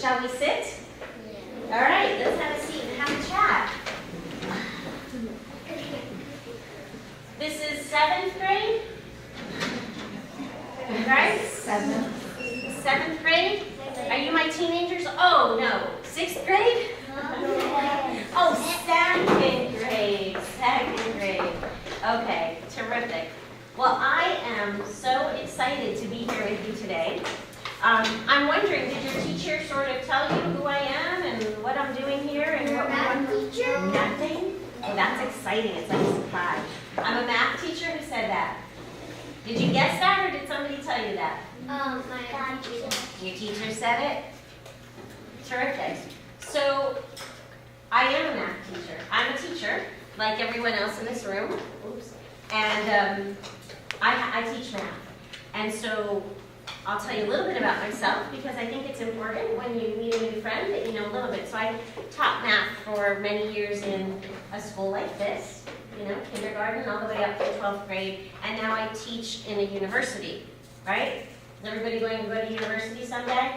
Shall we sit? All right, let's have a seat and have a chat. This is 7th grade, right? 7th grade? Are you my teenagers? Oh, no. 6th grade? Oh, 2nd grade. 2nd grade. Okay, terrific. Well, I am so excited to be here with you today. I'm wondering, did your teacher sort of tell you who I am and what I'm doing here and what math teacher? Nothing? Oh, that's exciting. It's like a surprise. I'm a math teacher. Who said that? Did you guess that, or did somebody tell you that? My teacher. Your teacher said it? Terrific. So, I am a math teacher. I'm a teacher, like everyone else in this room. Oops. And I teach math. And so, I'll tell you a little bit about myself because I think it's important when you meet a new friend that you know a little bit. So I taught math for many years in a school like this, you know, kindergarten all the way up to 12th grade, and now I teach in a university, right? Is everybody going to go to university someday?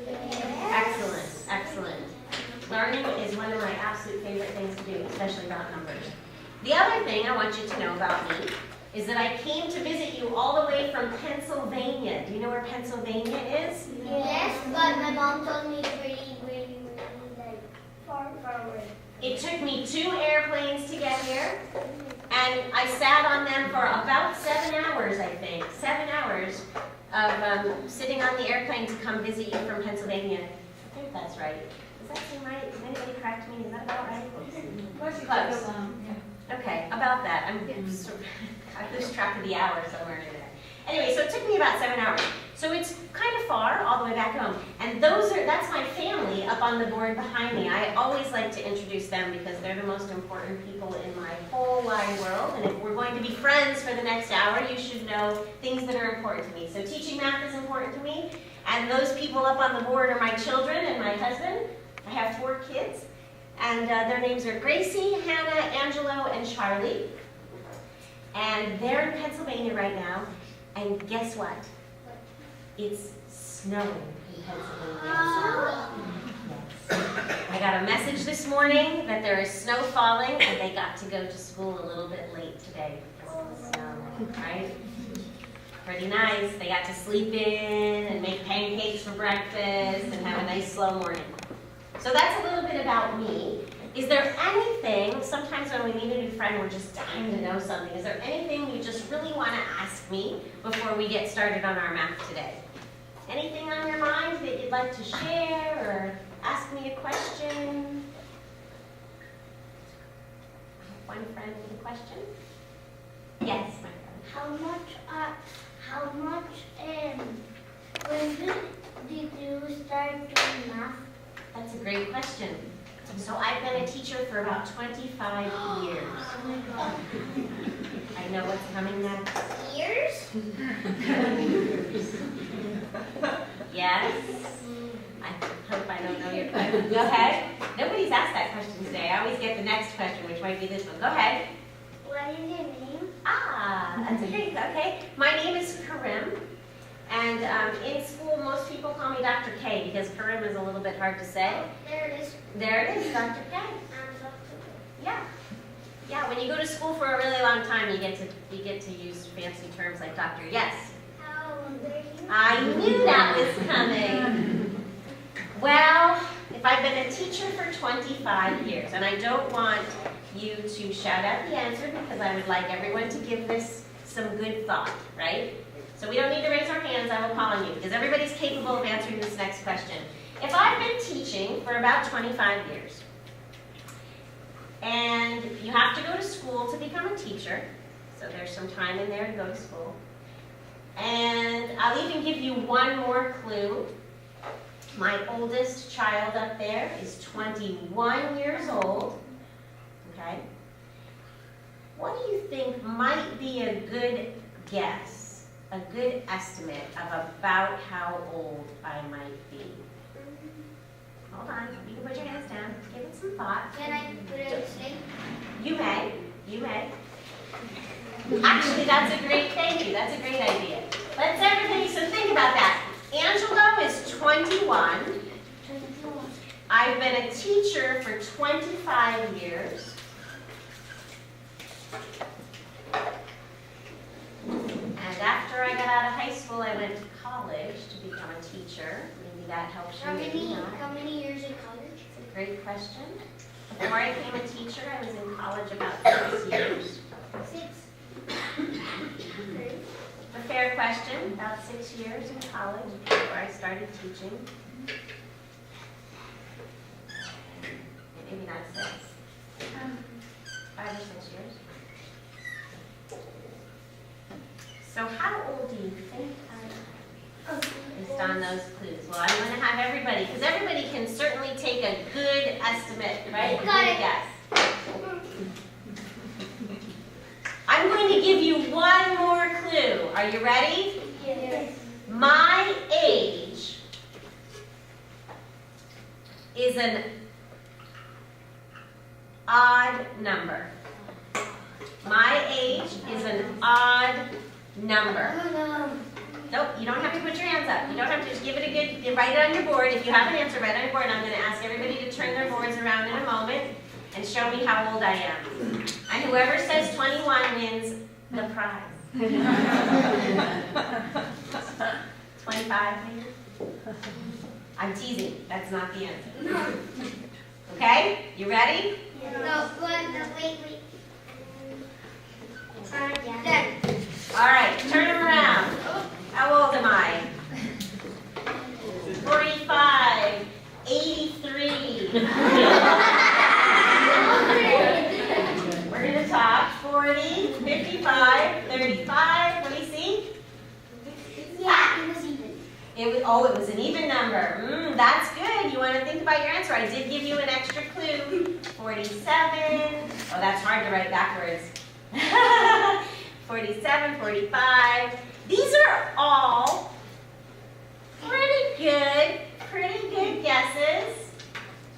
Yes. Excellent, excellent. Learning is one of my absolute favorite things to do, especially about numbers. The other thing I want you to know about me is that I came to visit you all the way from Pennsylvania. Do you know where Pennsylvania is? Yes, but my mom told me it's really like far away. It took me 2 airplanes to get here, and I sat on them for about 7 hours, I think. 7 hours of sitting on the airplane to come visit you from Pennsylvania. I think that's right. Does that seem right? Does anybody correct me? Is that about right? Close. Okay, about that. I lose track of the hours somewhere in there. Anyway, so it took me about 7 hours. So it's kind of far, all the way back home. And that's my family up on the board behind me. I always like to introduce them because they're the most important people in my whole wide world. And if we're going to be friends for the next hour, you should know things that are important to me. So teaching math is important to me. And those people up on the board are my children and my husband. I have 4 kids. And their names are Gracie, Hannah, Angelo, and Charlie. And they're in Pennsylvania right now. And guess what? It's snowing in Pennsylvania. Yes. I got a message this morning that there is snow falling, and they got to go to school a little bit late today because of the snow, right? Pretty nice. They got to sleep in and make pancakes for breakfast and have a nice slow morning. So that's a little bit about me. Is there anything, sometimes when we meet a new friend, we're just dying to know something. Is there anything you just really want to ask me before we get started on our math today? Anything on your mind that you'd like to share or ask me a question? One friend with a question? Yes, my friend. When did you start doing math? That's a great question. So I've been a teacher for about 25 years. Oh my God. I know what's coming next. Years? Yes. I hope I don't know your question. Go ahead. Nobody's asked that question today. I always get the next question, which might be this one. Go ahead. What is your name? Ah, that's a great, okay. My name is Karim. And in school, most people call me Dr. K because Karim is a little bit hard to say. There it is. There it is, Dr. K. Yeah. Yeah, when you go to school for a really long time, you get to use fancy terms like doctor. Yes? How old are you? I knew that was coming. Well, if I've been a teacher for 25 years, and I don't want you to shout out the answer because I would like everyone to give this some good thought, right? So we don't need to raise our hands, I will call on you, because everybody's capable of answering this next question. If I've been teaching for about 25 years, and you have to go to school to become a teacher, so there's some time in there to go to school, and I'll even give you one more clue. My oldest child up there is 21 years old, okay? What do you think might be a good guess, a good estimate of about how old I might be? Hold on, you can put your hands down, give it some thought. Can I put it in sync? You may, you may. Actually, that's a great, thank you, that's a great idea. Let's everybody, so think about that. Angelo is 21. I've been a teacher for 25 years. And after I got out of high school, I went to college to become a teacher. Maybe that helps you. How many years in college? It's a great question. Before I became a teacher, I was in college about 6 years. 6. A fair question, about 6 years in college before I started teaching. Maybe not 6. 5 or 6 years. So how old do you think I am? Based on those clues. Well, I'm going to have everybody, because everybody can certainly take a good estimate, right? A good guess. I'm going to give you one more clue. Are you ready? Yes. My age is an odd number. My age is an odd number. Nope, you don't have to put your hands up. You don't have to just give it a good, write it on your board. If you have an answer, write it on your board. I'm going to ask everybody to turn their boards around in a moment and show me how old I am. And whoever says 21 wins the prize. 25 maybe? I'm teasing. That's not the answer. Okay? You ready? No, wait. All right, turn them around. How old am I? 45, 83. We're going to talk 40, 55, 35. Let me see. Yeah, it was even. It was an even number. That's good. You want to think about your answer. I did give you an extra clue. 47. Oh, that's hard to write backwards. 47, 45. These are all pretty good guesses.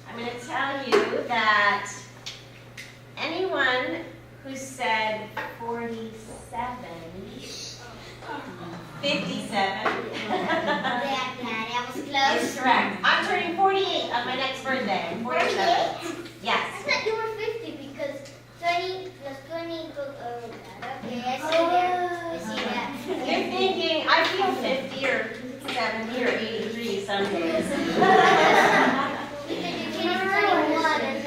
I'm going to tell you that anyone who said 47, 57 that was close. is correct. I'm turning 48 on my next birthday. I'm 47. 48? Yes. I thought you were 50 because 20 plus 20 equals, okay, I see that. You're thinking, I feel 50 or 70 or 83 some days.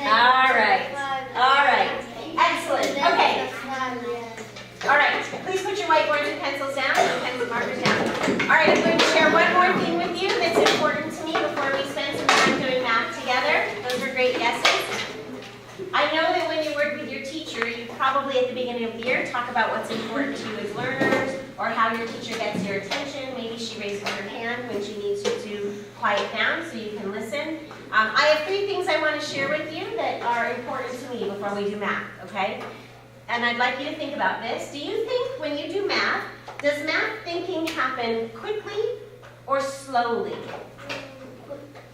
All right. Excellent. Okay. All right. Please put your whiteboards and pencils down, and pencil markers down. All right. I'm going to share one more thing with you that's important to me before we spend some time doing math together. Those are great guesses. I know that when you work with your teacher, you probably at the beginning of the year talk about what's important to you as learners, or how your teacher gets your attention. Maybe she raises her hand when she needs you to quiet down so you can listen. I have 3 things I want to share with you that are important to me before we do math, okay? And I'd like you to think about this. Do you think when you do math, does math thinking happen quickly or slowly?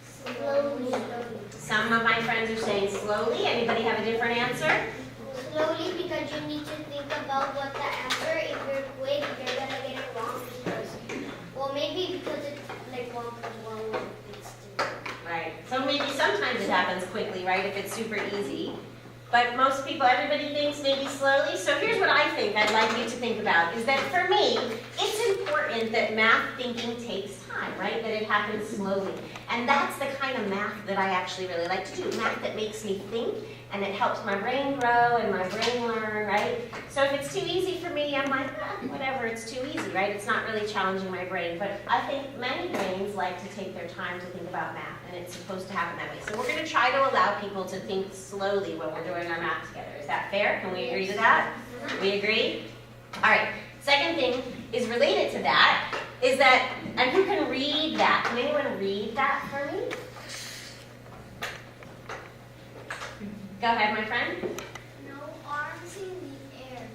Slowly. Some of my friends are saying slowly. Anybody have a different answer? Slowly, because you need to think about what the answer. If you're quick, you're gonna get it wrong because, well, maybe because it's like 1 plus 1 is 2. Right. So maybe sometimes it happens quickly, right, if it's super easy. But most people, everybody thinks maybe slowly. So here's what I think I'd like you to think about, is that for me, it's important that math thinking takes time, right? That it happens slowly. And that's the kind of math that I actually really like to do. Math that makes me think, and it helps my brain grow and my brain learn, right? So if it's too easy for me, I'm like, whatever, it's too easy, right? It's not really challenging my brain. But I think many brains like to take their time to think about math, and it's supposed to happen that way. So we're going to try to allow people to think slowly when we're doing our math together. Is that fair? Can we agree to that? We agree? All right. Second thing is related to that, is that, and who can read that? Can anyone read that for me? Go ahead, my friend. No arms in the air.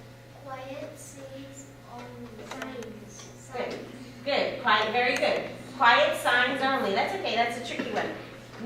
Quiet says only. Signs. Good. Quiet. Very good. Quiet signs only. That's okay. That's a tricky one.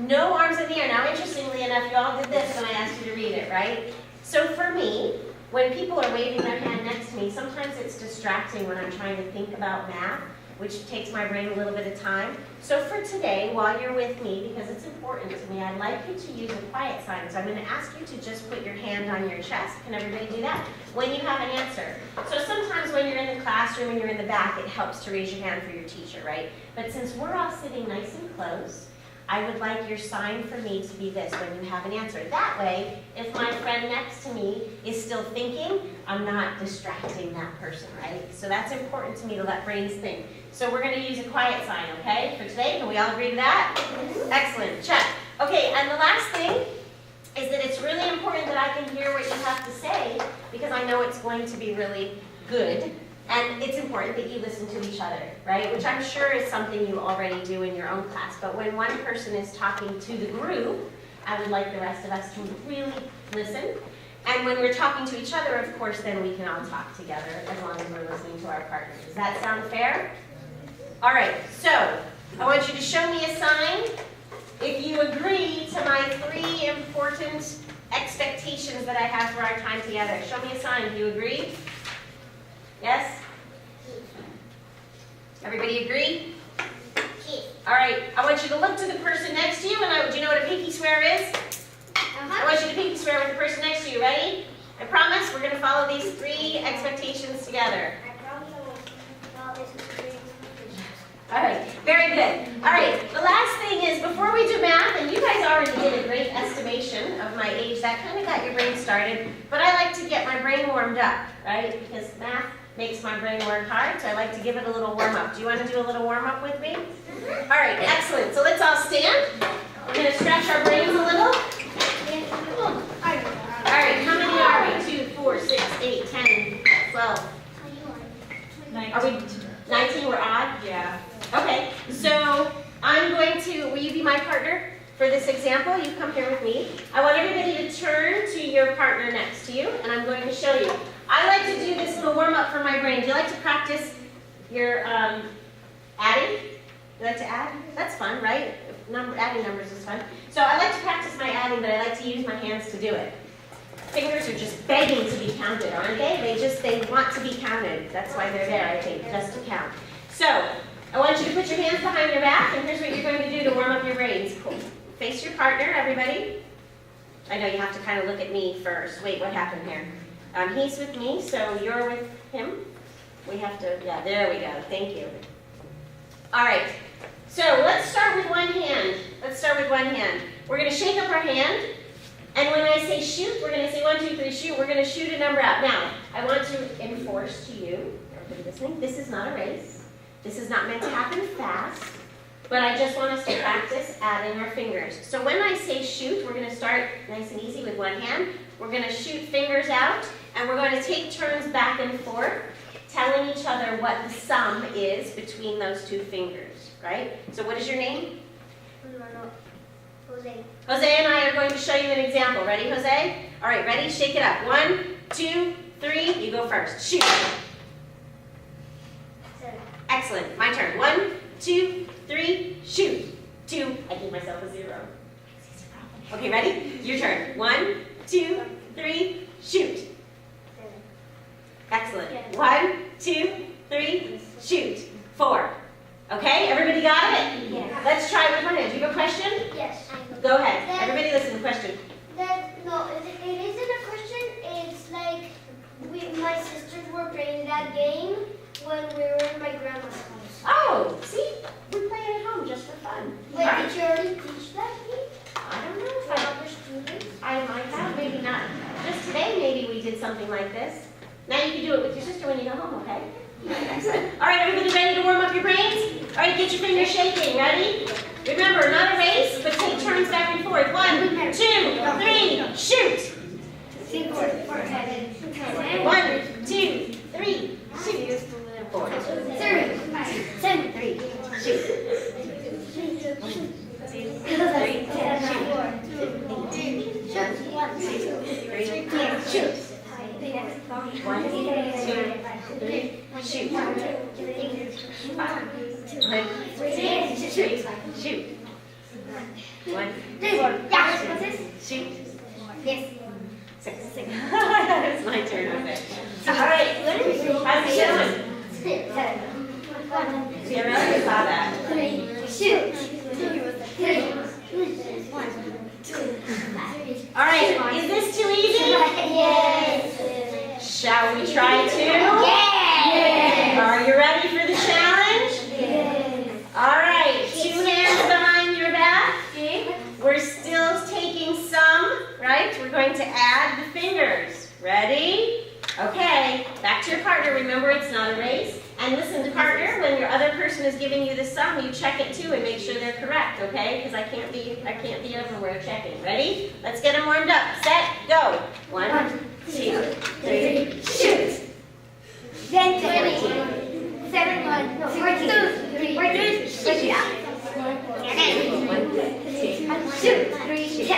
No arms in the air. Now, interestingly enough, you all did this when I asked you to read it, right? So for me, when people are waving their hand next to me, sometimes it's distracting when I'm trying to think about math. which takes my brain a little bit of time. So for today, while you're with me, because it's important to me, I'd like you to use a quiet sign. So I'm going to ask you to just put your hand on your chest. Can everybody do that? When you have an answer. So sometimes when you're in the classroom and you're in the back, it helps to raise your hand for your teacher, right? But since we're all sitting nice and close, I would like your sign for me to be this when you have an answer. That way, if my friend next to me is still thinking, I'm not distracting that person, right? So that's important to me to let brains think. So we're going to use a quiet sign, okay, for today. Can we all agree to that? Excellent. Check. Okay, and the last thing is that it's really important that I can hear what you have to say because I know it's going to be really good. And it's important that you listen to each other, right? Which I'm sure is something you already do in your own class. But when one person is talking to the group, I would like the rest of us to really listen. And when we're talking to each other, of course, then we can all talk together as long as we're listening to our partners. Does that sound fair? All right, so I want you to show me a sign if you agree to my 3 important expectations that I have for our time together. Show me a sign. Do you agree? Yes? Everybody agree? All right, I want you to look to the person next to you, and do you know what a pinky swear is? I want you to pinky swear with the person next to you. Ready? I promise we're going to follow these 3 expectations together. I promise I will follow this 3 expectations. All right, very good. All right, the last thing is before we do math, and you guys already did a great estimation of my age, that kind of got your brain started, but I like to get my brain warmed up, right? Because math makes my brain work hard, so I like to give it a little warm-up. Do you want to do a little warm-up with me? All right, excellent. So let's all stand. We're going to stretch our brains a little. All right, how many are we? 2, 4, 6, 8, 10, 12. Are we 19? We're odd? Yeah. Okay, so I'm going to, will you be my partner for this example? You come here with me. I want everybody to turn to your partner next to you, and I'm going to show you. I like to do this little warm-up for my brain. Do you like to practice your adding? You like to add? That's fun, right? Adding numbers is fun. So I like to practice my adding, but I like to use my hands to do it. Fingers are just begging to be counted, aren't they? They want to be counted. That's why they're there, I think, just to count. So I want you to put your hands behind your back, and here's what you're going to do to warm up your brains. Cool. Face your partner, everybody. I know you have to kind of look at me first. Wait, what happened here? He's with me, so you're with him. We have to, yeah, there we go. Thank you. All right. So let's start with one hand. We're going to shake up our hand. And when I say shoot, we're going to say 1, 2, 3, shoot. We're going to shoot a number out. Now, I want to enforce to you, everybody listening, this is not a race. This is not meant to happen fast. But I just want us to practice adding our fingers. So when I say shoot, we're going to start nice and easy with one hand. We're going to shoot fingers out, and we're going to take turns back and forth, telling each other what the sum is between those 2 fingers, right? So what is your name? Jose. Jose and I are going to show you an example. Ready, Jose? All right, ready? Shake it up. 1, 2, 3. You go first. Shoot. 7. Excellent. My turn. 1, 2, 3. Shoot. 2. I gave myself a 0. Okay, ready? Your turn. 1, 2, 3. Shoot. 7. Excellent. 1, 2, 3. Shoot. 4. Okay, everybody got it? Yeah. Let's try it with one hand. Do you have a question? Yes. Go ahead. Everybody listen. Question. No, it isn't a question. It's like my sisters were playing that game when we were in my grandma's house. Oh, see? We play it at home just for fun. Wait, All right. did you already teach that game I don't know if for other students? I might have, maybe not. Just today, maybe we did something like this. Now you can do it with your sister when you go home, okay? Excellent. All right, everybody ready to warm up your brains? All right, get your fingers shaking. Ready? Remember, not a race, but take turns back and forth. 1, 2, 3, shoot. 1, 2, 3, shoot. 4, 7, 3, shoot. 2, 3, shoot. 1, 2, 3, shoot. 1, 2, 3, shoot. 1, 2, shoot. Yes. 6. It's my turn, okay. All right, how's it going? 7. 1, 2, saw that. Shoot. All right, is this too easy? Yes. Shall we try to? Yes. Are you ready for the challenge? Yes. All right, 2 hands behind your back. We're still taking some, right? We're going to add the fingers. Ready? Okay, back to your partner. Remember, it's not a race. And listen to partner, when your other person is giving you the sum, you check it too and make sure they're correct, okay? Because I can't be everywhere checking. Ready? Let's get them warmed up. Set, go. 1, 2, 3, shoot. Then 20. 7, 1, no, 14. 3, 14. Shoot. 1, 2, shoot. 3, shoot.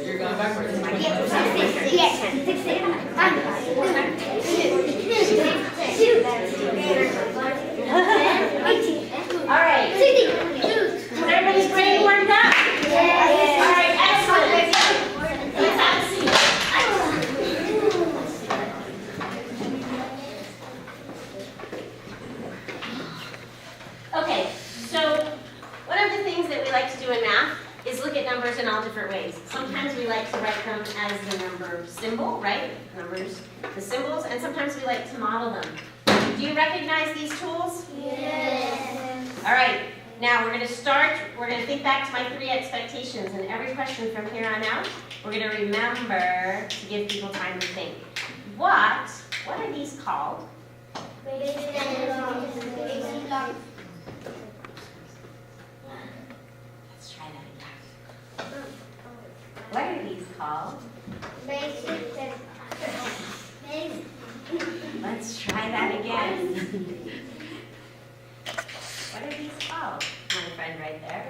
You're going backwards. All right. Everybody's brain warmed up? All right, excellent. Let's have a seat. Okay, so one of the things that we like to do in math is look at numbers in all different ways. Sometimes we like to write them as the number symbol, right? Numbers, the symbols, and sometimes we like to model them. Do you recognize these tools? Yes. All right, now we're going to think back to my 3 expectations, and every question from here on out, we're going to remember to give people time to think. What are these called? Base 10 blocks. Let's try that again. What are these called? Basic 10. Let's try that again. What are these called? My friend right there.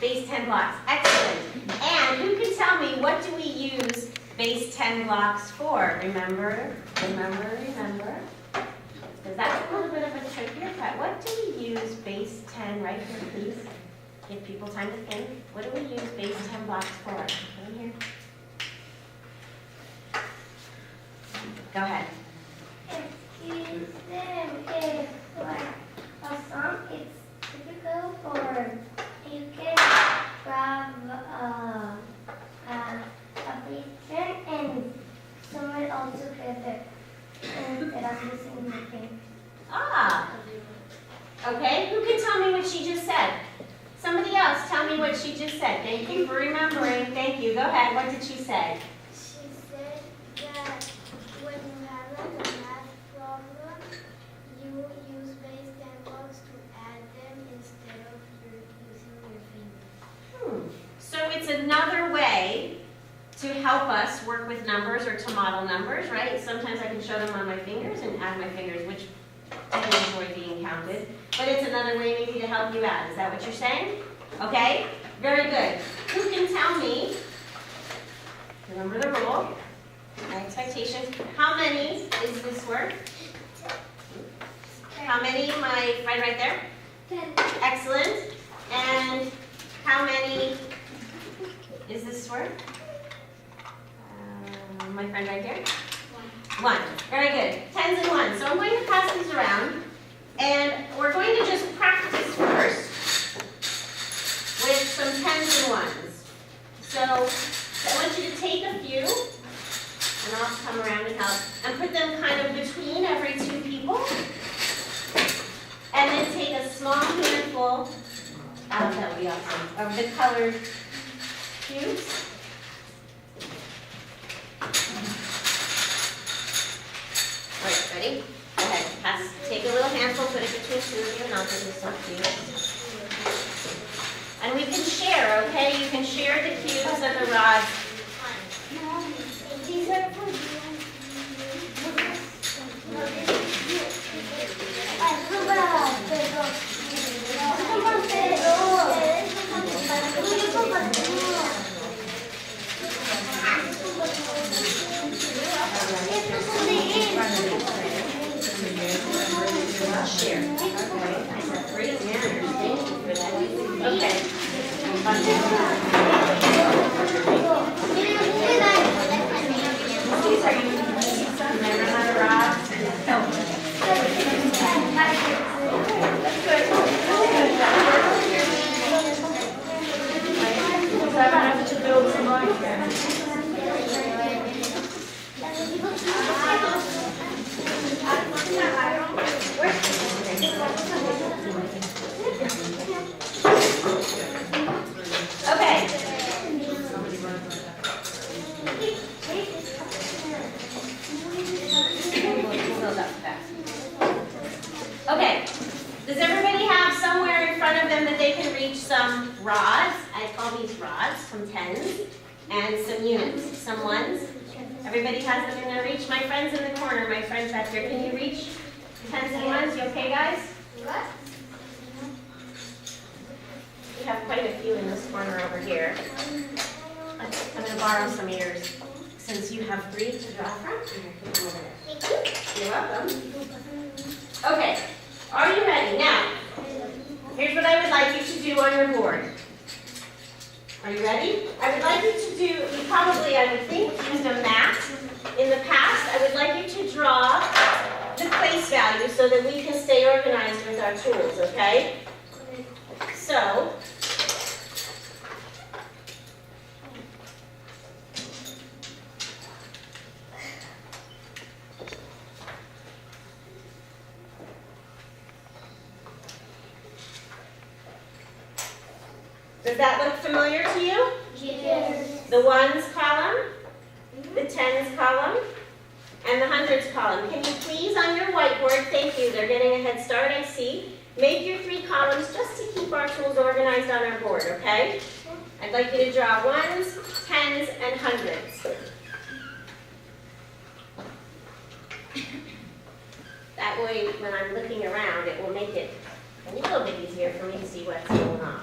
Base 10 blocks. Excellent. And who can tell me, what do we use base 10 blocks for? Remember? Because that's a little bit of a trickier part. What do we use base 10, right here, please? Give people time to think. What do we use base 10 blocks for? Come here. Go ahead. It's typical for you can grab a picture and sew it all together instead of using the thing. Ah. Okay, who can tell me what she just said? Somebody else, tell me what she just said. Thank you for remembering. Thank you. Go ahead. What did she say? She said that when you have like a math problem, you use base 10 blocks to add them instead of using your fingers. So it's another way to help us work with numbers or to model numbers, right? Sometimes I can show them on my fingers and add my fingers, which I enjoy being counted. But it's another way maybe to help you out. Is that what you're saying? Okay, very good. Who can tell me, remember the rule, my expectation, how many is this worth? How many, my friend right there? 10. Excellent. And how many is this worth? My friend right here? 1. Very good. 10s and 1s. So I'm going to pass these around. And we're going to just practice first with some 10s and 1s. So I want you to take a few, and I'll come around and help, and put them kind of between every 2 people. And then take a small handful, that would be awesome, of the colored cubes. All right, ready? Go ahead. Take a little handful, put it between 2 of you, and I'll give you some cubes. And And we can share, okay? You can share the cubes and the rods. These are for you. Share. Great manners. Thank you for that. Okay. These are you. Remember how to rock? Oh. That's good. So I have to build some more. Okay. Okay. Does everybody have somewhere in front of them that they can reach some rods? I call these rods, some tens, and some units, some ones. Everybody has them in their reach. My friends in the corner, my friends back here, can you reach tens and ones? You okay, guys? We have quite a few in this corner over here. I'm going to borrow some of yours since you have 3 to draw from. You're welcome. Okay, are you ready? Now, here's what I would like you to do on your board. Are you ready? I would like you to do, you probably, I would think, used a mat in the past. I would like you to draw the place value so that we can stay organized with our tools, okay? So, does that look familiar to you? Yes. The ones column, the tens column, and the hundreds column. Can you please on your whiteboard, thank you, they're getting a head start, I see. Make your 3 columns just to keep our tools organized on our board, okay? I'd like you to draw ones, tens, and hundreds. That way, when I'm looking around, it will make it a little bit easier for me to see what's going on.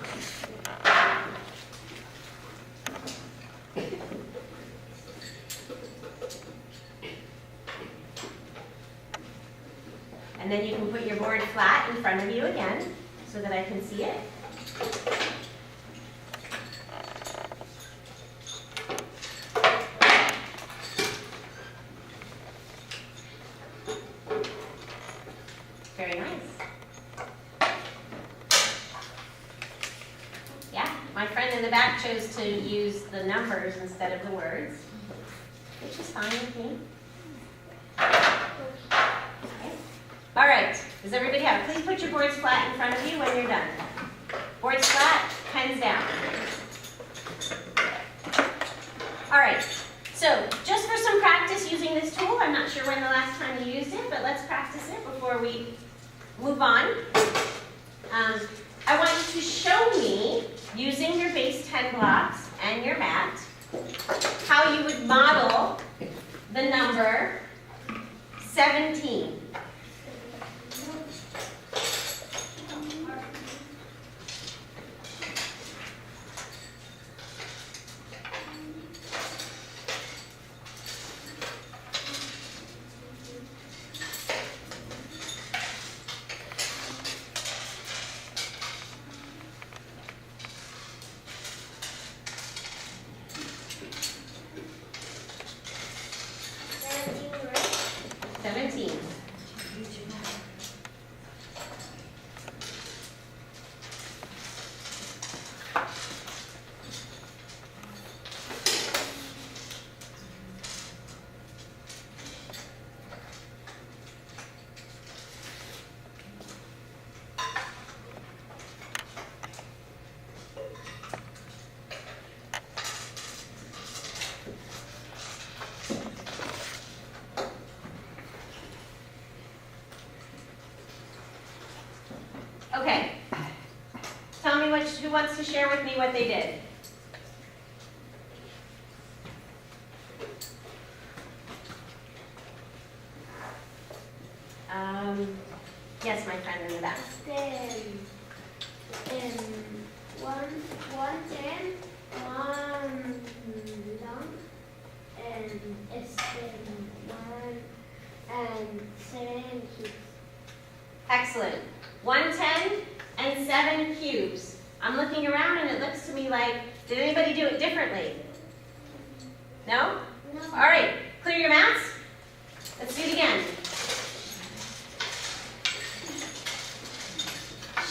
And then you can put your board flat in front of you again so that I can see it. Very nice. Yeah, my friend in the back chose to use the numbers instead of the words, which is fine with me. All right, does everybody have it? Please put your boards flat in front of you when you're done. Boards flat, pens down. All right, so just for some practice using this tool, I'm not sure when the last time you used it, but let's practice it before we move on. I want you to show me, using your base 10 blocks and your mat, how you would model the number 17. who wants to share with me what they did? Yes, my friend in the back. Then, one 10, one long, and one and 7 cubes. Excellent. 110 and 7 cubes. I'm looking around and it looks to me like, did anybody do it differently? No? No. All right, clear your mouths. Let's do it again.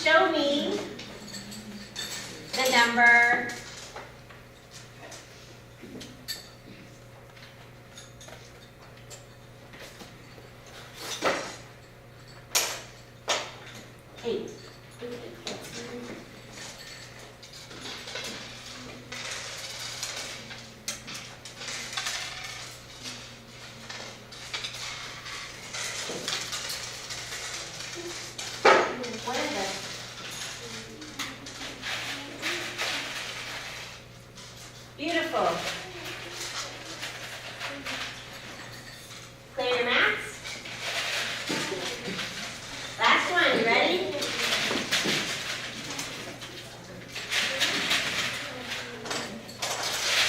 Show me the number 8. What is it? Beautiful. Clear your mats. Last one, you ready?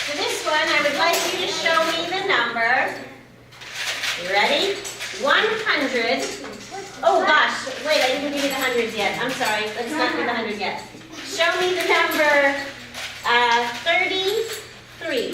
For this one, I would like you to show me the number. You ready? 100. Oh gosh, wait, I didn't give you the hundreds yet. I'm sorry, let's not do the 100 yet. Show me the number 33.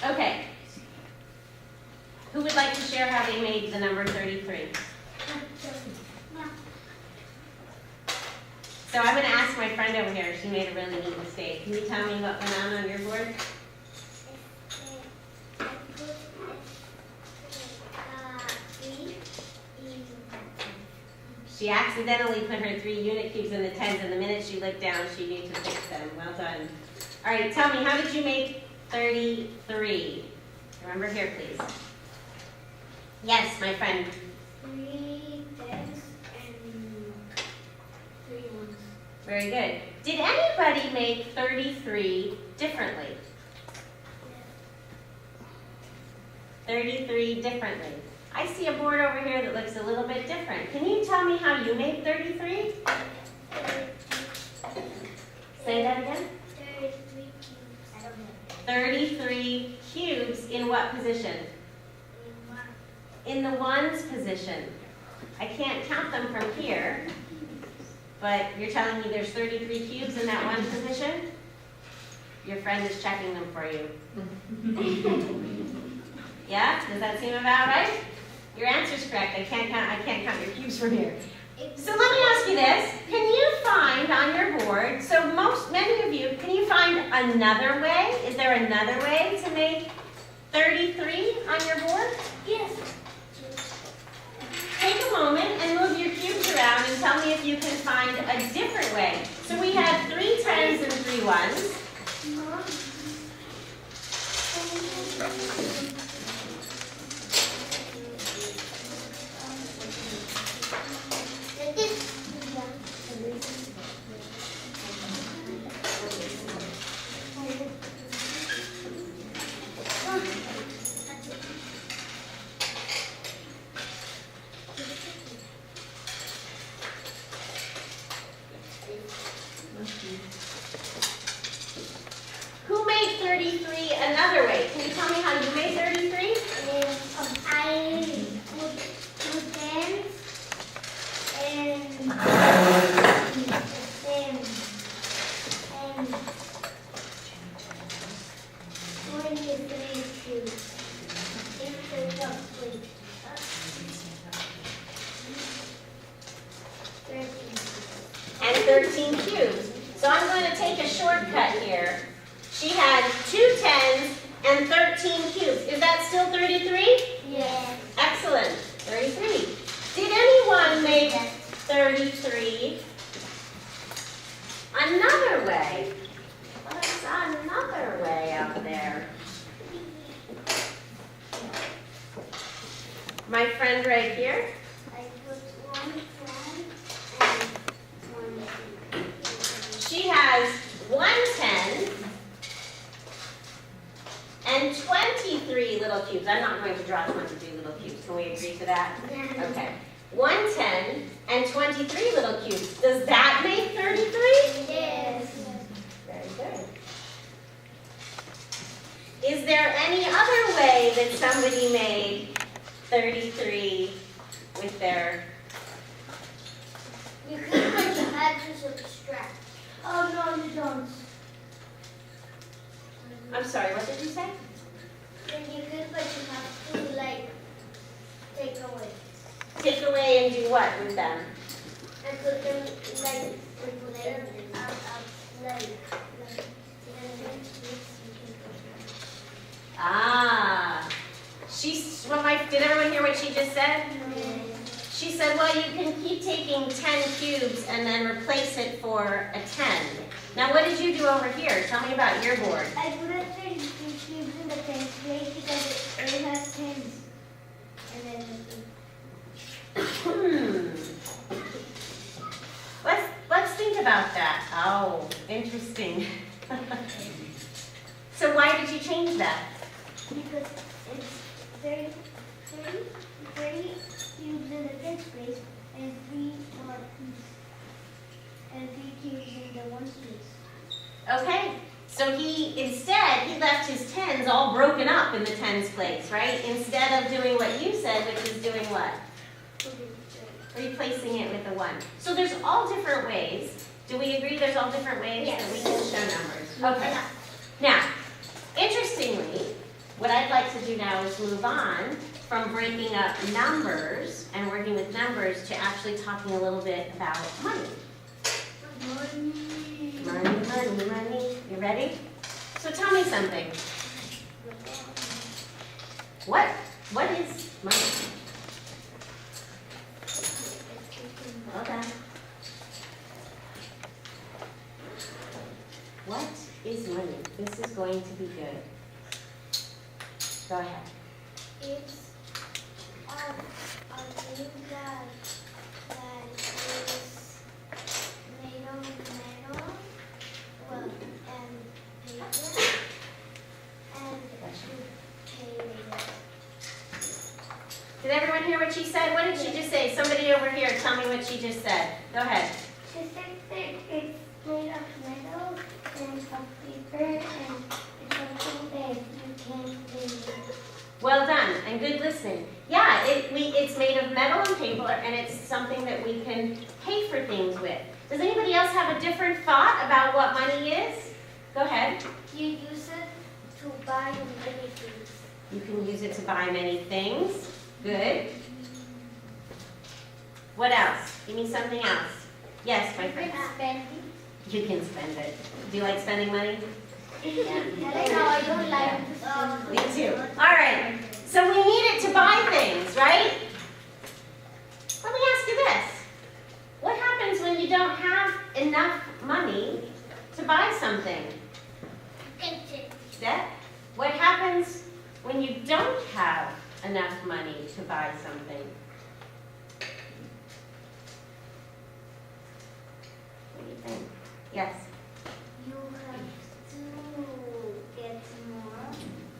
Okay. Who would like to share how they made the number 33? So I'm going to ask my friend over here. She made a really neat mistake. Can you tell me what went on your board? She accidentally put her 3 unit cubes in the 10s, and the minute she looked down, she knew to fix them. Well done. All right, tell me, how did you make 33? Remember here, please. Yes, my friend. 3 tens and 3 ones. Very good. Did anybody make 33 differently? 33 differently. I see a board over here that looks a little bit different. Can you tell me how you made 33? Say that again. 33 cubes. I don't know. 33 cubes in what position? In the ones position. I can't count them from here, but you're telling me there's 33 cubes in that one position? Your friend is checking them for you. Yeah? Does that seem about right? Your answer's correct. I can't count your cubes from here. So let me ask you this. Can you find on your board, so many of you, can you find another way? Is there another way to make 33 on your board? Yes. Take a moment and move your cubes around and tell me if you can find a different way. So we had 3 10s and 3 1s. Who made 33 another way? Can you tell me how you made 33? I put 2 tens and 23 cubes. 13 cubes. So I'm going to take a shortcut here. She had 2 10s and 13 cubes. Is that still 33? Yes. Excellent. 33. Did anyone make 33 another way? What's another way out there? My friend right here. I put 1 10 and 1. She has 1 10 and 23 little cubes. I'm not going to draw 23 little cubes. Can we agree to that? Okay. 1 10 and 23 little cubes. Does that make 33? Yes. Very good. Is there any other way that somebody made 33 with their... You could, but you had to subtract. Oh, no, you don't. I'm sorry, what did you say? Then you could, but you have to, like, take away. Take away and do what with them? And put them, like, with later, like, Ah. Did everyone hear what she just said? She said, well, you can keep taking 10 cubes and then replace it for a 10. Now, what did you do over here? Tell me about your board. I put a 32 cubes in the 10th place because it has 10s. And then Let's think about that. Oh, interesting. So why did you change that? because it's 30 cubes in the 10th place and 3 cubes in the 1st place. Okay, so instead he left his 10s all broken up in the 10s place, right? Instead of doing what you said, which is doing what? Replacing it with a 1. So there's all different ways. Do we agree there's all different ways that we can show numbers? Okay. Now, interestingly, what I'd like to do now is move on from breaking up numbers and working with numbers to actually talking a little bit about money. Money. You ready? So tell me something. What is money? Hold on. What is money? This is going to be good. Go ahead. It's a thing that is made of metal, well, and paper, and you pay with it. Did everyone hear what she said? What did she just say? Somebody over here, tell me what she just said. Go ahead. She said that it's made of metal and of paper, and it's something that you can pay with. Well done, and good listening. Yeah, it's made of metal and paper, and it's something that we can pay for things with. Does anybody else have a different thought about what money is? Go ahead. You use it to buy many things. You can use it to buy many things. Good. What else? Give me something else. Yes, my friend. Spend You can spend it. Do you like spending money? Yeah. I don't like to Me too. All right. So we need it to buy things, right? Let me ask you this. What happens when you don't have enough money to buy something? That? What happens when you don't have enough money to buy something? What do you think? Yes. You have to get more,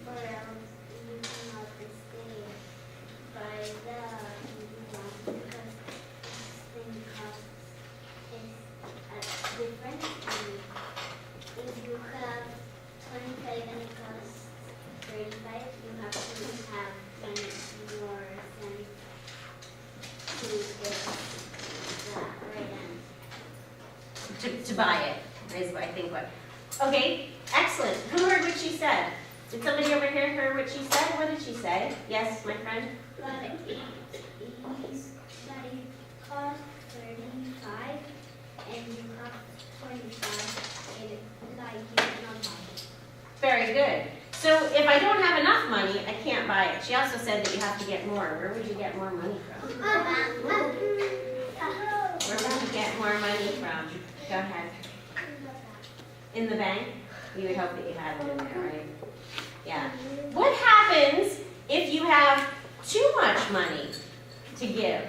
or else you cannot stay by the because thing costs is different. And if you have 25 and it costs 35, you have to have 10 more cents to get that right end. To buy it is I think what. Okay, excellent. Who heard what she said? Did somebody over here hear what she said? What did she say? Yes, my friend? But it costs 35 and you right. She also said that you have to get more. Where would you get more money from? Where would you get more money from? Go ahead. In the bank? You would hope that you had it in there, right? Yeah. What happens if you have too much money to give?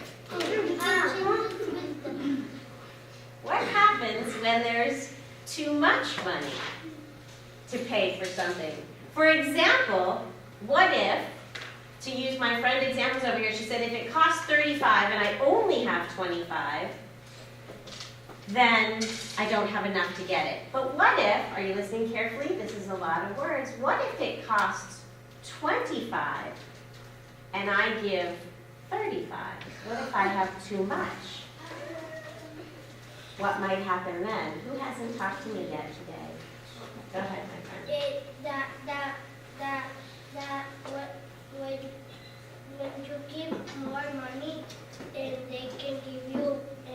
What happens when there's too much money to pay for something? For example, what if, to use my friend examples over here, she said if it costs 35 and I only have 25, then I don't have enough to get it. But what if, are you listening carefully? This is a lot of words. What if it costs 25 and I give 35? What if I have too much? What might happen then? Who hasn't talked to me yet today? Go ahead, my friend. When you give more money, then they can give you a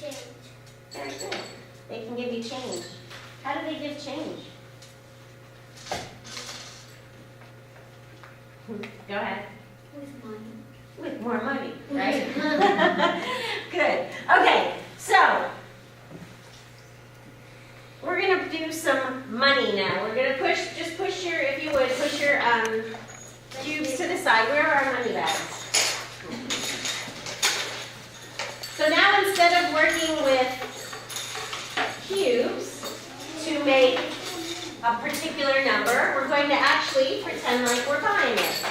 change. Very good. They can give you change. How do they give change? Go ahead. With money. With more money, right? Good. Okay, so we're going to do some money now. We're going to just push your, if you would, push your cubes to the side. Where are our money bags? So now instead of working with cubes to make a particular number, we're going to actually pretend like we're buying it.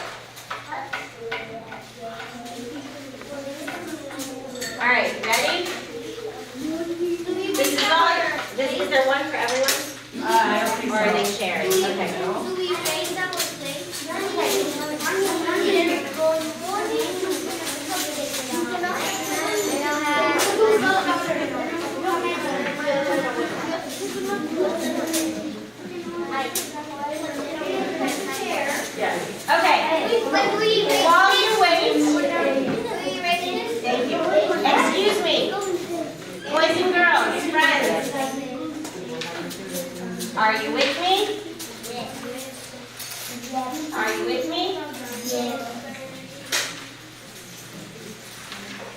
All right, ready? This is all. Is there one for everyone? I don't think Or are they shared? Okay. Do we raise our plate? Yes. Okay. While you wait, thank you. Excuse me, boys and girls, friends. Are you with me? Are you with me?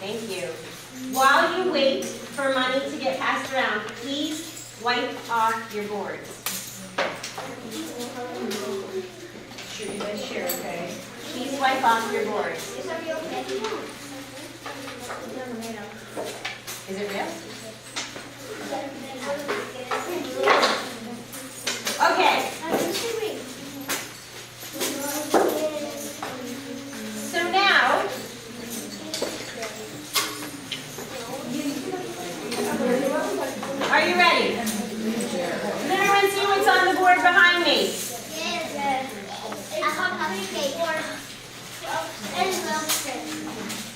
Thank you. While you wait for money to get passed around, please wipe off your boards. Sure, you guys share, okay? Please wipe off your boards. Is it real? Okay. So now, are you ready? Can everyone see what's on the board behind me?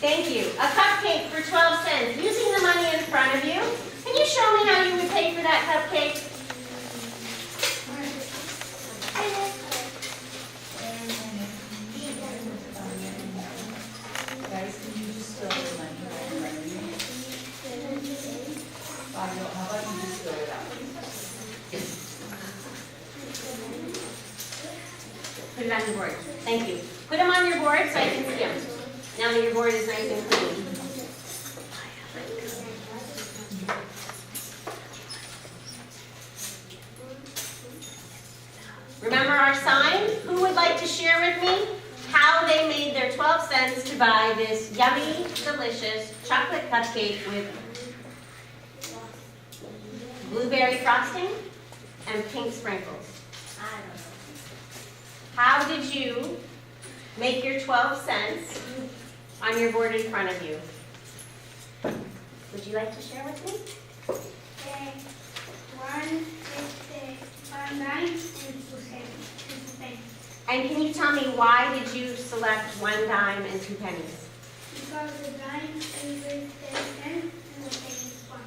Thank you. A cupcake for 12 cents. Using the money in front of you, can you show me how you would pay for that cupcake? Guys, can you just fill the money right in front of you? How about you just fill it out? Put it on your board. Thank you. Put them on your board so I can see them. Now that your board is nice and clean. Remember our sign? Who would like to share with me how they made their 12 cents to buy this yummy, delicious chocolate cupcake with blueberry frosting and pink sprinkles? How did you make your 12 cents on your board in front of you? Would you like to share with me? One dime and 2 cents. And can you tell me why did you select 1 dime and 2 pennies? Because the dime is worth 10 cents and the penny is 1.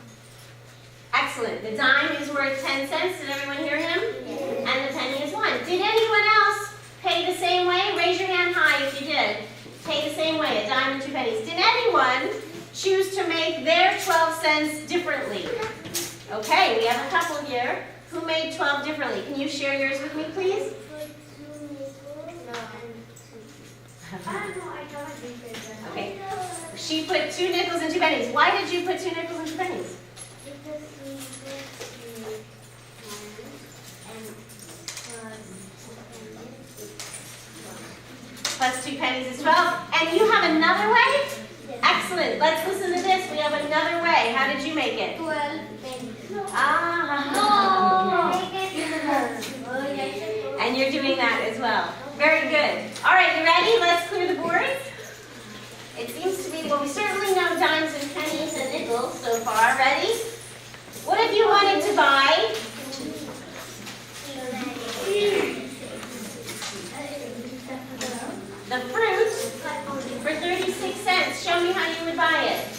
Excellent. The dime is worth 10 cents. Did everyone hear him? Yes. And the penny is 1. Did anyone else pay the same way? Raise your hand high if you did. Pay the same way, a dime and 2 pennies. Did anyone choose to make their 12 cents differently? Okay, we have a couple here who made 12 differently. Can you share yours with me, please? Put 2 nickels. I haven't been. Okay. She put 2 nickels and 2 pennies. Why did you put 2 nickels and 2 pennies? Because we put Plus 2 pennies is 12. And you have another way? Excellent. Let's listen to this. We have another way. How did you make it? 12 pennies. And you're doing that as well. Very good. All right, you ready? Let's clear the boards. It seems to be, well, we certainly know dimes and pennies and nickels so far. Ready? What if you wanted to buy the fruit for 36 cents? Show me how you would buy it.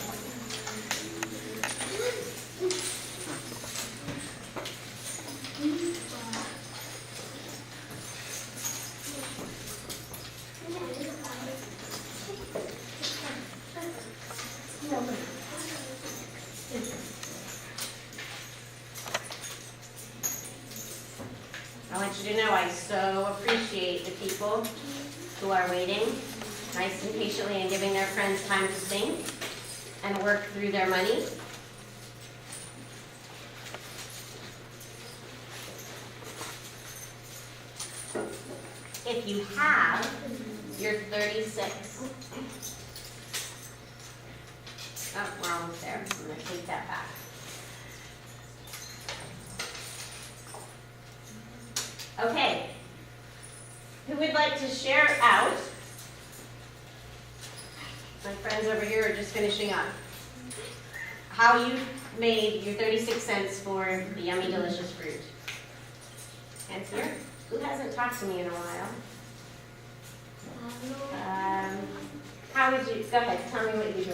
I want you to know I so appreciate the people who are waiting nice and patiently and giving their friends time to think and work through their money. If you have your 36, oh, we're almost there. I'm going to take that back. Okay, who would like to share out? My friends over here are just finishing up. How you made your 36 cents for the yummy, delicious fruit. Hands here. Who hasn't talked to me in a while? How would you, go ahead, tell me what you do.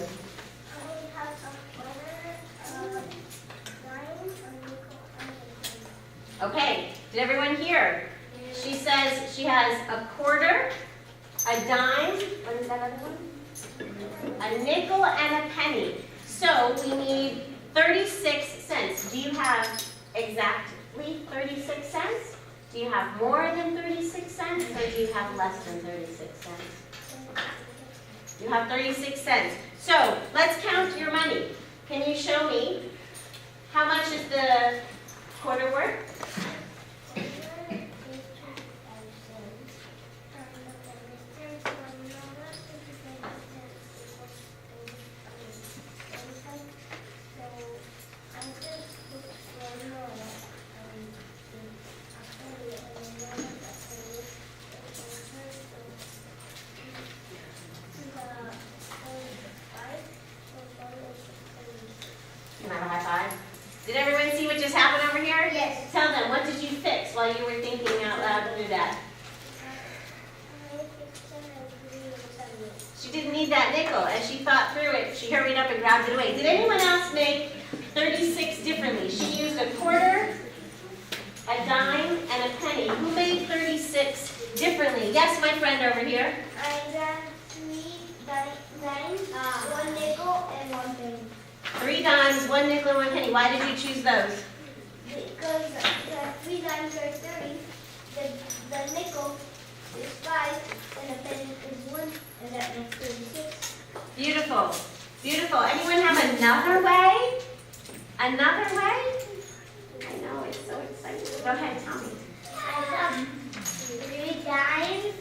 Okay, did everyone hear? She says she has a quarter, a dime, what is that other one? A nickel and a penny. So we need 36 cents. Do you have exactly 36 cents? Do you have more than 36 cents or do you have less than 36 cents? You have 36 cents. So let's count your money. Can you show me how much is the quarter worth? Can I have a high five? Did everyone see what just happened over here? Yes. Tell them, what did you fix while you were thinking out loud through that? She didn't need that nickel. As she thought through it, she hurried up and grabbed it away. Did anyone else make 36 differently? She used a quarter, a dime, and a penny. Who made 36 differently? Yes, my friend over here. I got 3 dimes, 1 nickel, and 1 penny. 3 dimes, 1 nickel, and 1 penny. Why did you choose those? Because the 3 dimes are 30, the nickel is 5, and the penny is 1, and that makes 36. Beautiful. Beautiful. Anyone have another way? Another way? I know, it's so exciting. Go ahead, tell me. I got 3 dimes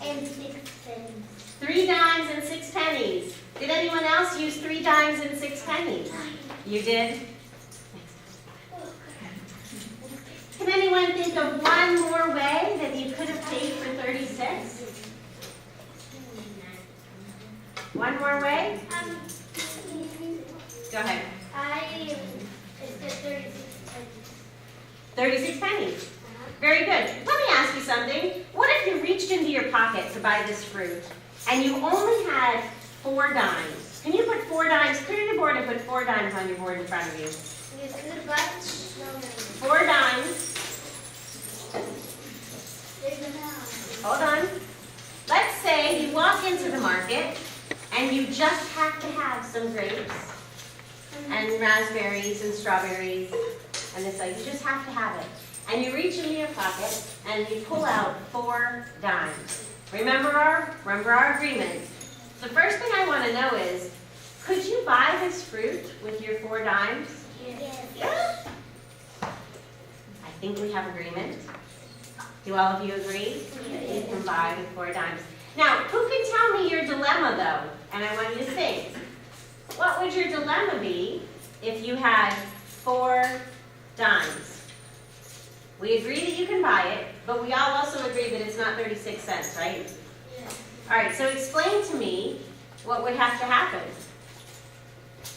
and 6 pennies. 3 dimes and 6 pennies. Did anyone else use 3 dimes and 6 pennies? You did? Can anyone think of one more way that you could have paid for 36? One more way? Go ahead. It's the 36 pennies. 36 pennies. Very good. Let me ask you something. What if you reached into your pocket to buy this fruit and you only had 4 dimes? Can you put 4 dimes? Clear your board and put 4 dimes on your board in front of you. 4 dimes. Hold on. Let's say you walk into the market and you just have to have some grapes and raspberries and strawberries and it's like you just have to have it. And you reach into your pocket and you pull out 4 dimes. Remember our agreement. The first thing I want to know is, could you buy this fruit with your 4 dimes? Yes. I think we have agreement. Do all of you agree? You can buy with 4 dimes. Now, who can tell me your dilemma though? And I want you to think. What would your dilemma be if you had 4 dimes? We agree that you can buy it, but we all also agree that it's not 36 cents, right? Yes. All right, so explain to me what would have to happen.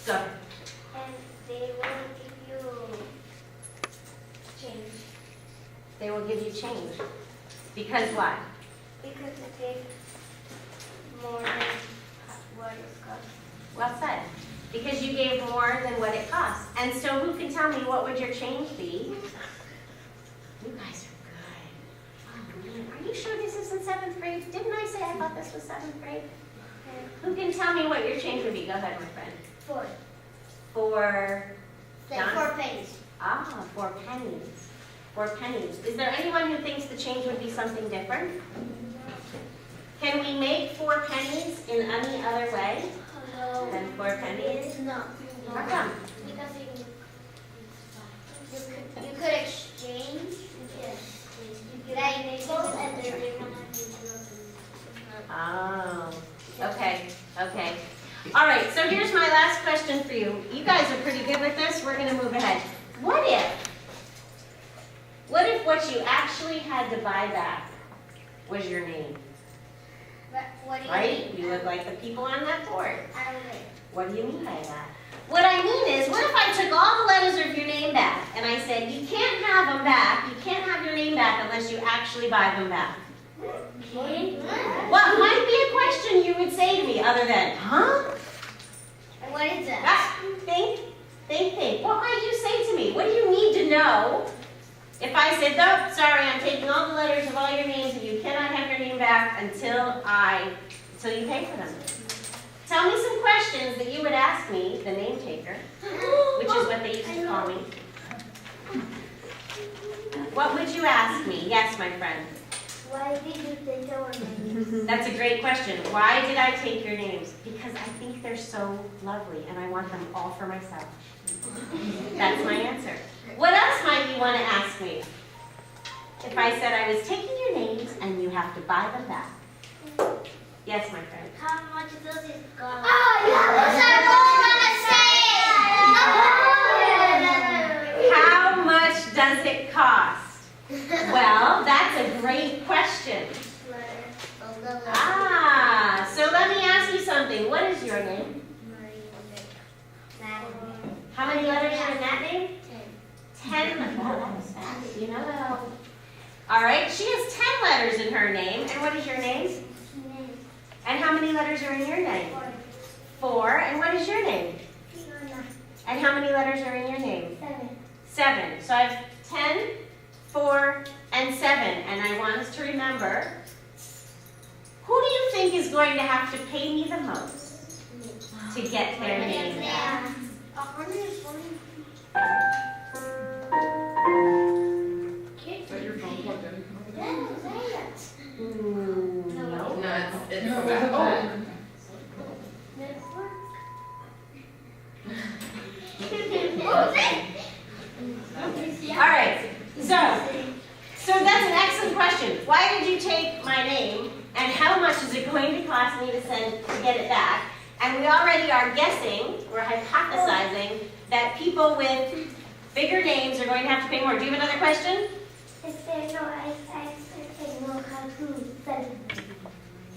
Go. And they will give you change. They will give you change. Because why? Because it takes more than what it costs. Well said. Because you gave more than what it costs. And so who can tell me what would your change be? You guys are good. Oh man, are you sure this isn't 7th grade? Didn't I say I thought this was 7th grade? Who can tell me what your change would be? Go ahead, my friend. 4. 4 Like 4 pennies. 4 pennies. 4 pennies. Is there anyone who thinks the change would be something different? Can we make 4 pennies in any other way Hello. than 4 pennies? No. How come? Because you could exchange. Yes. You could both and they're Oh, okay, okay. All right, so here's my last question for you. You guys are pretty good with this. We're going to move ahead. What if what you actually had to buy back was your name? What do you Right? mean? You look like the people on that board. I don't know. What do you mean by that? What I mean is, what if I took all the letters of your name back and I said, you can't have them back, you can't have your name back unless you actually buy them back? What might be a question you would say to me other than, huh? And what is that? Think. What might you say to me? What do you need to know? If I said, oh, sorry, I'm taking all the letters of all your names and you cannot have your name back until you pay for them. Tell me some questions that you would ask me, the name taker, which is what they used to call me. What would you ask me? Yes, my friend. Why did you take our names? That's a great question. Why did I take your names? Because I think they're so lovely and I want them all for myself. That's my answer. What else might you want to ask me? If I said I was taking your names and you have to buy them back. Yes, my friend. How much does it cost? Oh, yeah, How much does it cost? Well, that's a great question. So let me ask you something. What is your name? How many letters are in that name? 10. Wow, that was fast. You know that. All right, she has 10 letters in her name. And what is your name? And how many letters are in your name? 4. And what is your name? And how many letters are in your name? 7. So I have 10, 4, and 7. And I want us to remember, who do you think is going to have to pay me the most to get their name back? Is that your phone plugged in? No. No, it's No, from that's home. All right, so that's an excellent question. Why did you take my name, and how much is it going to cost me to get it back? And we already are guessing, we're hypothesizing, that people with bigger names are going to have to pay more. Do you have another question?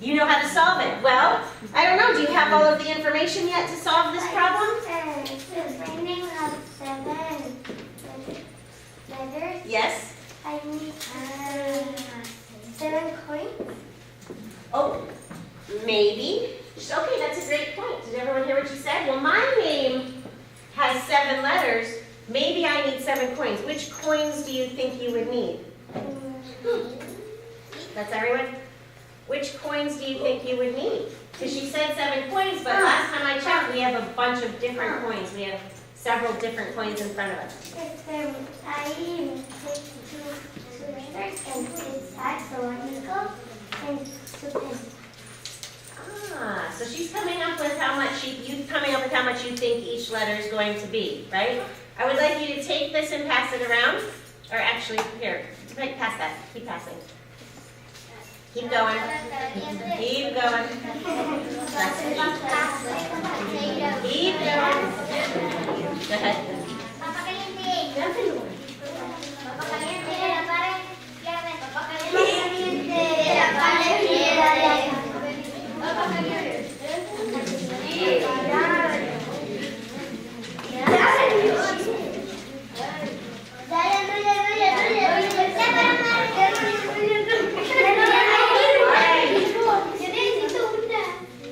You know how to solve it. Well, I don't know, do you have all of the information yet to solve this problem? My name has 7 letters. Yes? I need 7 coins. Oh, maybe. Okay, that's a great point. Did everyone hear what you said? Well, my name has 7 letters. Maybe I need 7 coins. Which coins do you think you would need? That's everyone? Which coins do you think you would need? Because she said 7 coins, but last time I checked, we have a bunch of different coins. We have several different coins in front of us. I take 2 letters and 6 sides, so I need go. Ah, so she's coming up with how much you coming up with how much you think each letter is going to be, right? I would like you to take this and pass it around. Or actually, here, pass that. Keep passing. Keep going. Keep going. Keep going. Go ahead.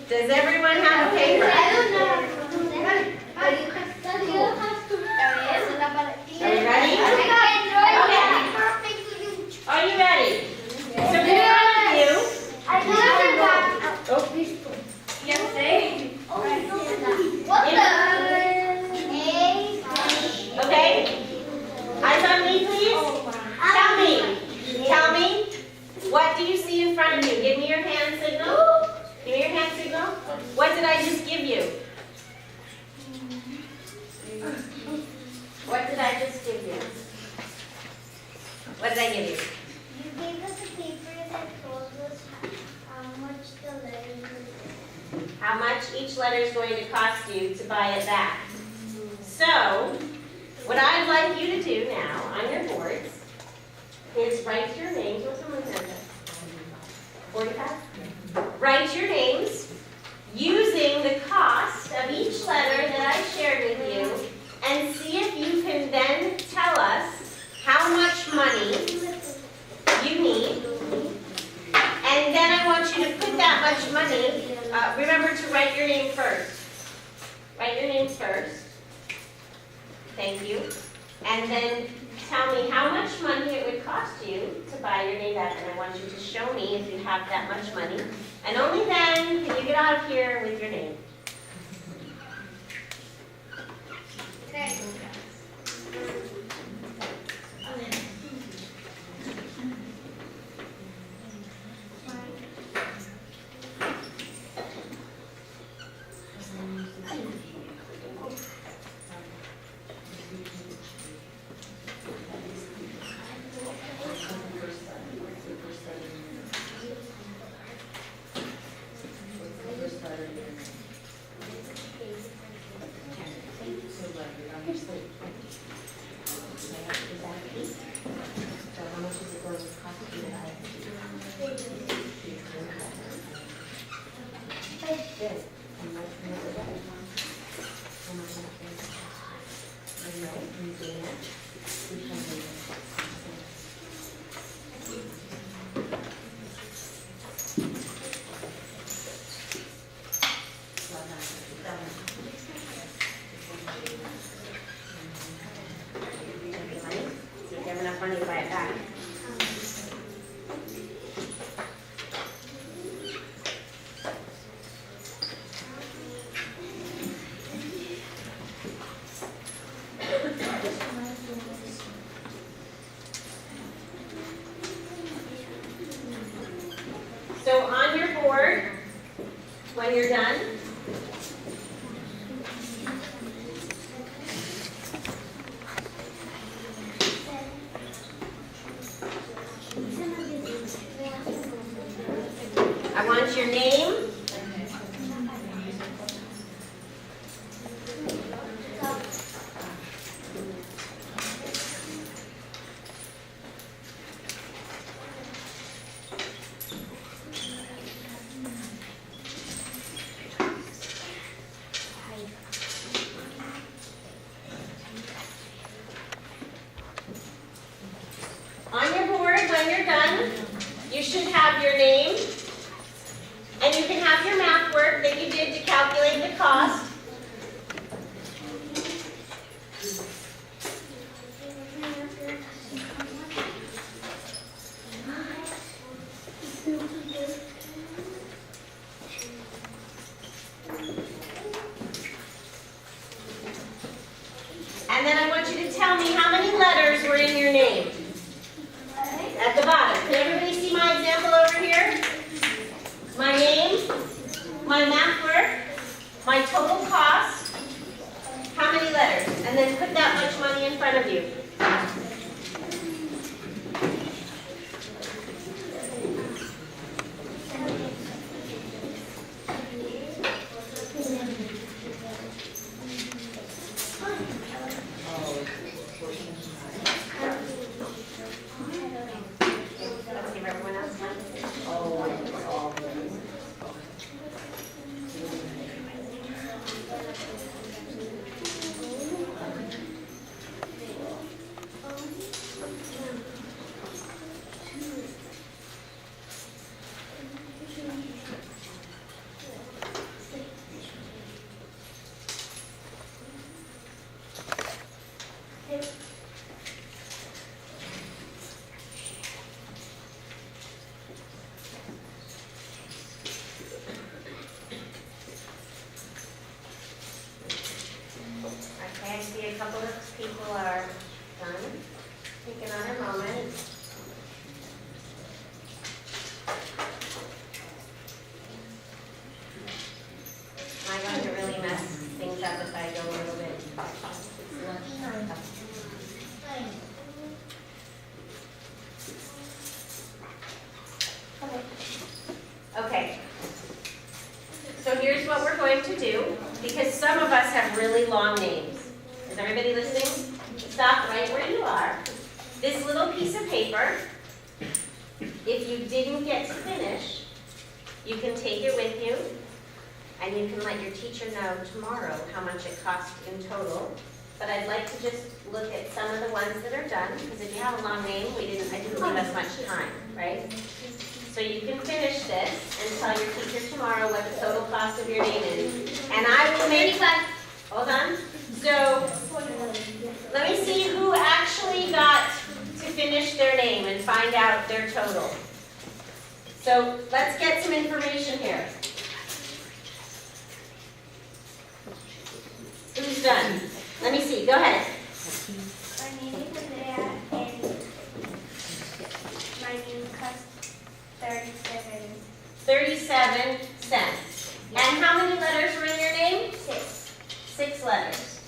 Does everyone have a paper? Are you ready? Are you ready? So in front of you. Okay. Eyes on me, please. Tell me. What do you see in front of you? Give me your hand signal. Give me your hand signal. What did I just give you? What did I just give you? What did I give you? You gave us a paper that told us how much the letter was. How much each letter is going to cost you to buy it back. So, what I'd like you to do now on your boards is write your names. What's someone said? 45? Write your names using the cost of each letter that I shared with you, and see if you can then tell us how much money you need. And then I want you to put that much money, remember to write your name first. Write your names first. Thank you. And then tell me how much money it would cost you to buy your name back, and I want you to show me if you have that much money. And only then can you get out of here with your name. Okay. Money to buy it back. So on your board, when you're done, I want your name, on your board when you're done, you should have your name, and you can have your math work that you did to calculate the cost. And then I want you to tell me how many letters were in your name. At the bottom. Can everybody see my example over here? name, my math work, my total cost, how many letters, and then put that much money in front of you. Let's give everyone else time. Okay, I see a couple of people are done. Take another moment. Am I going to really mess things up if I go a little bit? Okay. So here's what we're going to do, because some of us have really long names. Is everybody listening? Stop right where you are. This little piece of paper, if you didn't get to finish, you can take it with you, and you can let your teacher know tomorrow how much it cost in total. But I'd like to just look at some of the ones that are done, because if you have a long name, I didn't leave us much time, right? So you can finish this and tell your teacher tomorrow what the total cost of your name is. And I will make, hold on. So let me see who actually got to finish their name and find out their total. So let's get some information here. Who's done? Let me see, go ahead. My name is Andrea, and my name costs 37 cents. And how many letters were in your name? 6. 6 letters.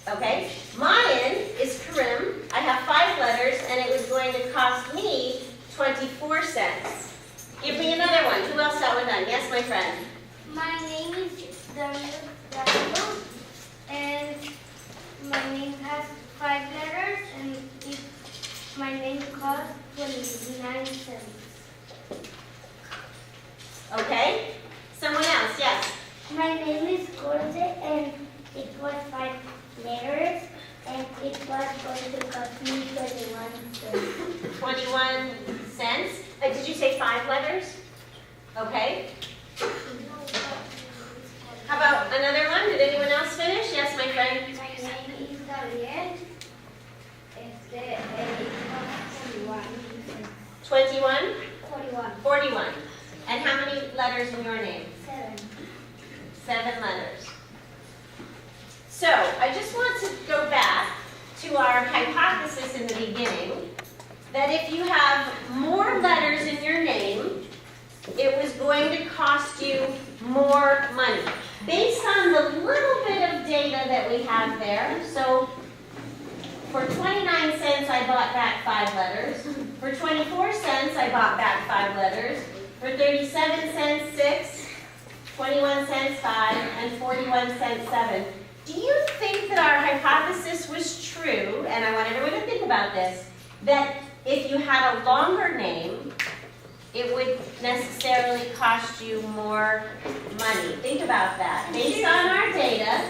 Okay. Mine is Karim. I have 5 letters, and it was going to cost me 24 cents. Give me another one. Who else got one done? Yes, my friend. My name is Daniel, and my name has 5 letters, and my name costs 29 cents. Okay. Someone else, yes. My name is Corte, and it was 5 letters, and it was going to cost me 21 cents. 21 cents. Did you say 5 letters? Okay. How about another one? Did anyone else finish? Yes, my friend. My name is Gabriel. It costs 21? 41. 41. And how many letters in your name? 7. 7 letters. So, I just want to go back to our hypothesis in the beginning, that if you have more letters in your name, it was going to cost you more money. Based on the little bit of data that we have there, so for 29 cents I bought back 5 letters, for 24 cents I bought back 5 letters, for 37 cents 6, 21 cents 5, and 41 cents 7. Do you think that our hypothesis was true, and I want everyone to think about this, that if you had a longer name, it would necessarily cost you more money? Think about that. Based on our data,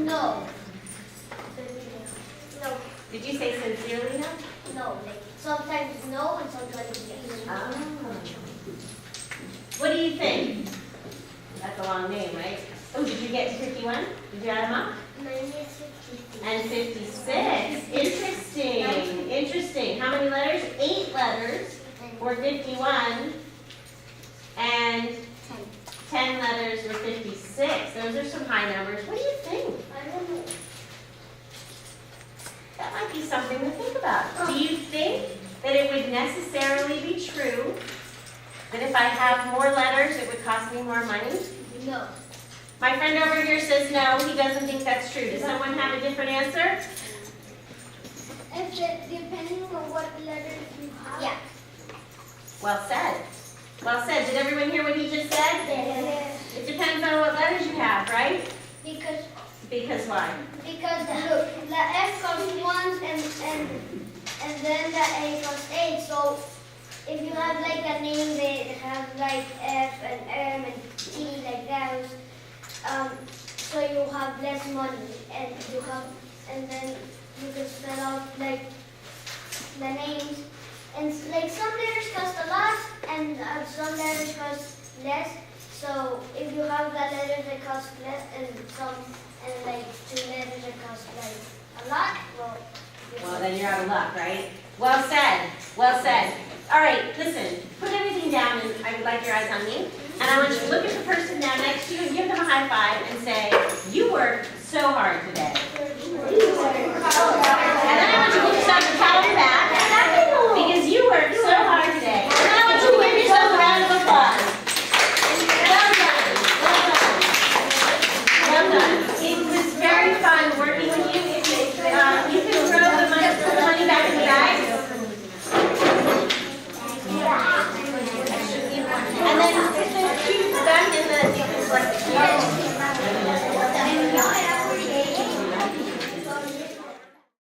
No. No. did you say sincerely no? No. Like sometimes no and sometimes yes. Oh. What do you think? That's a long name, right? Oh, did you get to 51? Did you add them up? Mine is 56. And 56. Interesting. Interesting. How many letters? 8 letters were 51. And 10 letters were 56. Those are some high numbers. What do you think? I don't know. That might be something to think about. Do you think that it would necessarily be true That if I have more letters, it would cost me more money? No. My friend over here says no, he doesn't think that's true. Does someone have a different answer? Depending on what letters you have. Yeah. Well said. Well said. Did everyone hear what he just said? It depends on what letters you have, right? Because why? Because look, the F costs 1 and then the A costs 8. So if you have like a name that have like F and M and T like those, so you have less money and then you can spell out like the names. And like some letters cost a lot and some letters cost less. So if you have the letters that cost less and like 2 letters that cost like a lot, well, then you're out of luck, right? Well said. Well said. All right, listen. Put everything down, and I would like your eyes on me. And I want you to look at the person now next to you and give them a high five and say, "You worked so hard today." And then I want you to give yourself a pat on the back because you worked so hard today. And then I want you to give yourself a round of applause. Well done. Well done. Well done. It was very fun working with you. You can throw the money back in the bag. And then put the cubes back in the, you can select the cubes.